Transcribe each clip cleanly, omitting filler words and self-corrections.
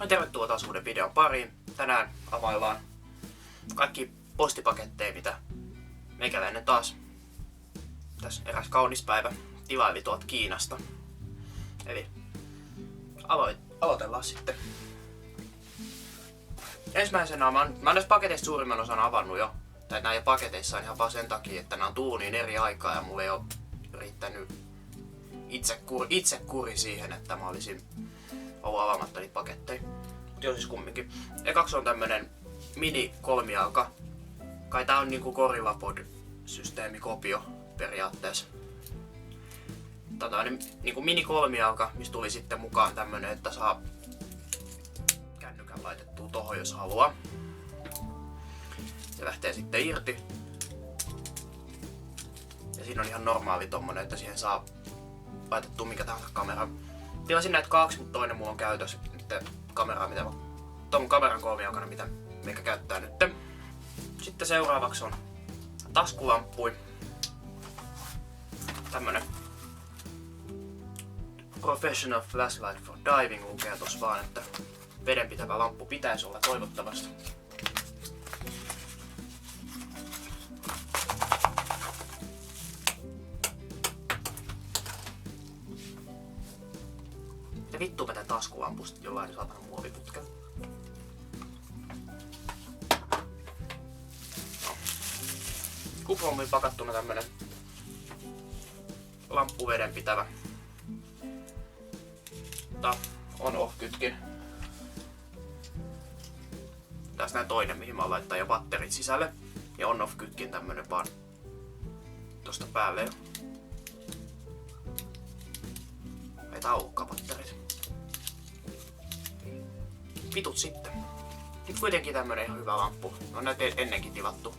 Tervetuloa taas uuden videon pariin. Tänään availlaan kaikki postipaketteja, mitä meikäläinen taas tässä eräs kaunis päivä tilaili tuolta Kiinasta. Eli aloitellaan sitten. Ensimmäisenä mä oon näistä paketeista suurimman osan avannut jo. Tai näin paketeissa on ihan vaan sen takia, että nämä on tullut niin eri aikaa ja mulla ei ole riittänyt itsekuri siihen, että mä olisin ollut avaamatta niitä paketteja. Mut joo, siis kumminkin. Ekaksi on tämmönen mini kolmijalka. Kai tää on niinku Gorilla Pod-systeemikopio periaatteessa. Tää on niinku mini kolmijalka, mistä tuli sitten mukaan tämmönen, että saa kännykän laitettua tohon jos haluaa. Se lähtee sitten irti. Ja siinä on ihan normaali tommonen, että siihen saa laitettua minkä tahansa kameran. Tilasin näitä kaksi, mutta toinen mulla on käytössä nyt kameraa, mitä tuon kameran kolmijalkana, mitä meikä käyttää nyt. Sitten seuraavaksi on taskulamppu. Tämmönen Professional Flashlight for Diving lukee tossa vaan, että vedenpitävä lamppu pitäisi olla toivottavasti. Ja vittu mä tän taskulampusta jollain saatana muoviputken. Kuplommiin pakattuna tämmönen lamppu vedenpitävä. Tää on off-kytkin. Tässä näin toinen, mihin mä laittaa jo batterit sisälle. Ja on off-kytkin tämmönen vaan tosta päälle. Ei tää ollutkaan batterit. Vitut sitten. Nyt kuitenkin tämmönen ihan hyvä lamppu. On näitä ennenkin tilattu.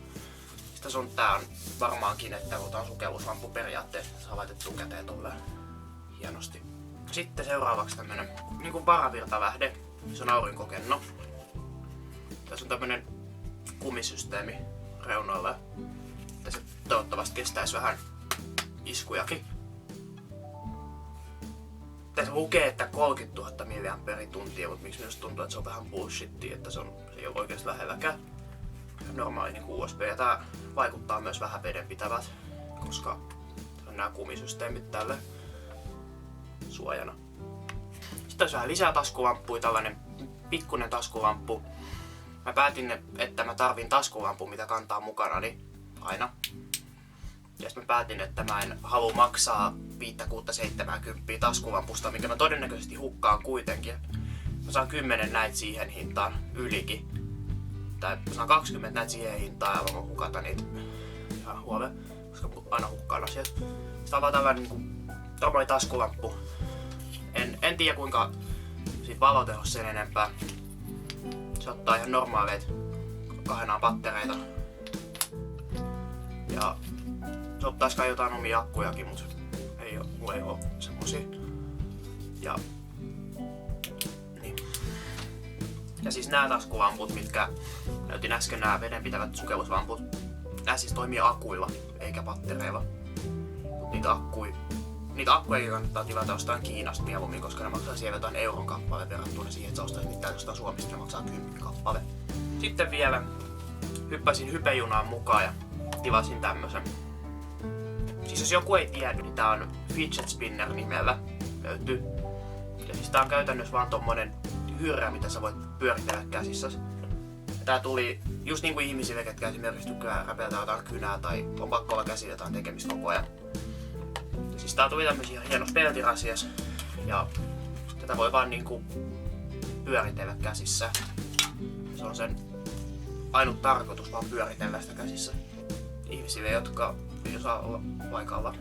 Sitten tää on varmaankin, että otan sukelluslampu periaatteessa. Saa laitettua käteen tolleen hienosti. Sitten seuraavaksi tämmönen niinku varavirtalähde. Se on aurinkokenno. Tässä on tämmönen kumisysteemi reunoilla. Että se toivottavasti kestäisi vähän iskujakin. Tässä lukee, että 30 000 mAh, mutta miksi minusta tuntuu, että se on vähän bullshittia, että se ei ole oikeasti lähelläkään normaali niin USB. Ja tää vaikuttaa myös vähän vedenpitävät, koska on nämä kumisysteemit tälle suojana. Sitten olisi vähän lisää taskulamppuja, tällainen pikkuinen taskulamppu. Mä päätin, että mä tarvin taskulampun, mitä kantaa mukanani aina. Ja mä päätin, että mä en halua maksaa 5-6-70 taskulampusta, minkä mä todennäköisesti hukkaan kuitenkin. Mä saan 10 näitä siihen hintaan ylikin. Tai mä saan 20 näitä siihen hintaan ja mä hukata niitä ihan huole, koska aina hukkaan asiat. Sitä on vaan tällainen tommoinen taskulamppu. En tiedä kuinka siitä valotehossa sen enempää. Se ottaa ihan normaaleita 2 pattereita. Ja se ottaisi kai jotain omia akkujakin, mutta mulla ei oo semmosia. Ja niin. Ja siis nää taskulamput, mitkä näytin äsken, nää vedenpitävät sukelluslamput, nää siis toimii akuilla eikä pattereilla. Mut niitä akkuja kannattaa tilata jostain Kiinasta mieluummin, koska ne maksaa siellä jotain euron kappale verrattuna siihen, että sä ostat niitä jostain Suomesta, ne maksaa 10 kappale. Sitten vielä hyppäsin hypejunaan mukaan ja tilasin tämmösen. Siis jos joku ei tiedä, niin tää on Fidget Spinner nimellä löytyy. Ja siis tää on käytännössä vaan tommonen hyrrä, mitä sä voit pyöritellä käsissäsi. Ja tää tuli just niinku ihmisille, ketkä esimerkiksi tykkää räpeltää jotain kynää tai on pakko olla käsillä jotain tekemistä koko ajan. Ja siis tää tuli tämmösiä hienossa peltirasiassa ja tätä voi vaan niinku pyöritellä käsissä. Se on sen ainut tarkoitus vaan pyöritellä sitä käsissä ihmisille, jotka ei osaa olla paikalla.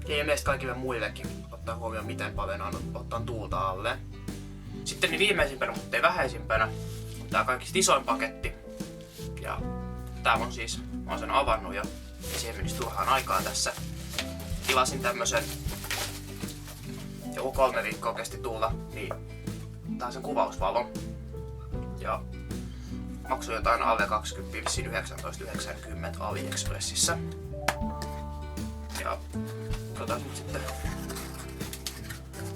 Ja ilmeisesti kaikille muillekin ottaa huomioon, miten paljon ottaa tuulta alle. Sitten niin viimeisimpänä, mutta ei vähäisimpänä, on tää kaikista isoin paketti. Ja tää on siis, mä oon sen avannut jo, ja siihen menisi turhaan aikaa tässä. Tilasin tämmösen, joku 3 viikkoa kesti tulla, niin tää on sen kuvausvalo. Ja maksoi jotain alle 20, vissiin 19,90 AliExpressissä. Ja katsotaan nyt sitten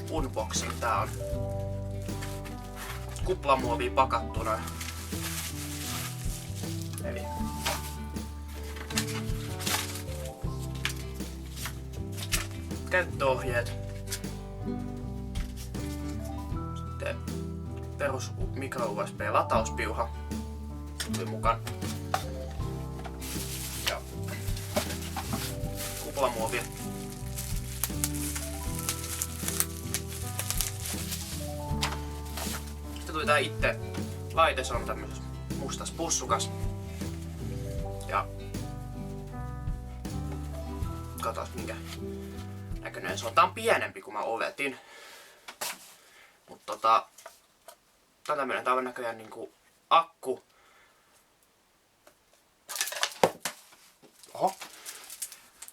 unboxing. Tää on kuplamuovia pakattuna. Eli käyttöohjeet. Sitten perus micro USB latauspiuha tuli mukaan. Ja kuplamuovia. Sitten tuli tää itse laite, se on tämmöisessä mustas pussukas. Ja katsotaan minkä näköinen se on. Tää on pienempi kuin mä oletin. Mutta tää on tämmönen, tää on näköjään niinku akku. Oho.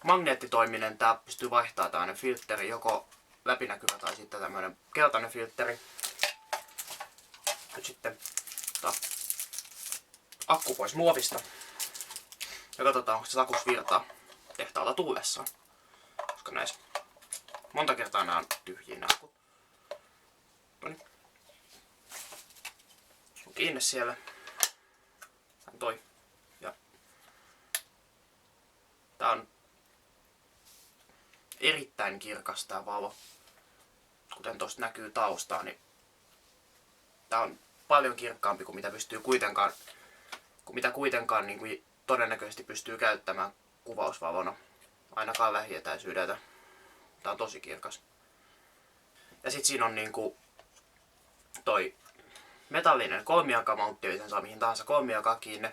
Magneettitoiminen, tää pystyy vaihtamaan tämmönen filtteri, joko läpinäkyvä tai sitten tämmönen keltainen filtteri. Nyt sitten akku pois muovista. Ja katsotaan, onko se sakus virtaa tehtaalta tullessaan. Koska näissä monta kertaa nää on tyhjiä nää akut. Noniin. On kiinni siellä. Tän toi. Ja tää on erittäin kirkas tää valo. Kuten tosta näkyy taustaa, niin tää on paljon kirkkaampi kuin mitä kuitenkaan niin kuin todennäköisesti pystyy käyttämään kuvausvalona. Ainakaan lähietäisyydeltä. Tää on tosi kirkas. Ja sit siinä on niinku toi metallinen kolmijalkamountti, eli sen saa mihin tahansa kolmijalkaan kiinni.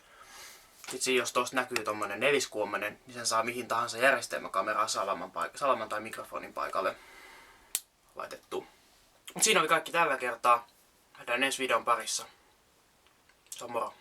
Sit siinä jos tosta näkyy tommonen neliskuomainen, niin sen saa mihin tahansa järjestelmäkameraan salaman tai mikrofonin paikalle laitettu. Mut siinä oli kaikki tällä kertaa. Nähdään ensi videon parissa. Se on moro.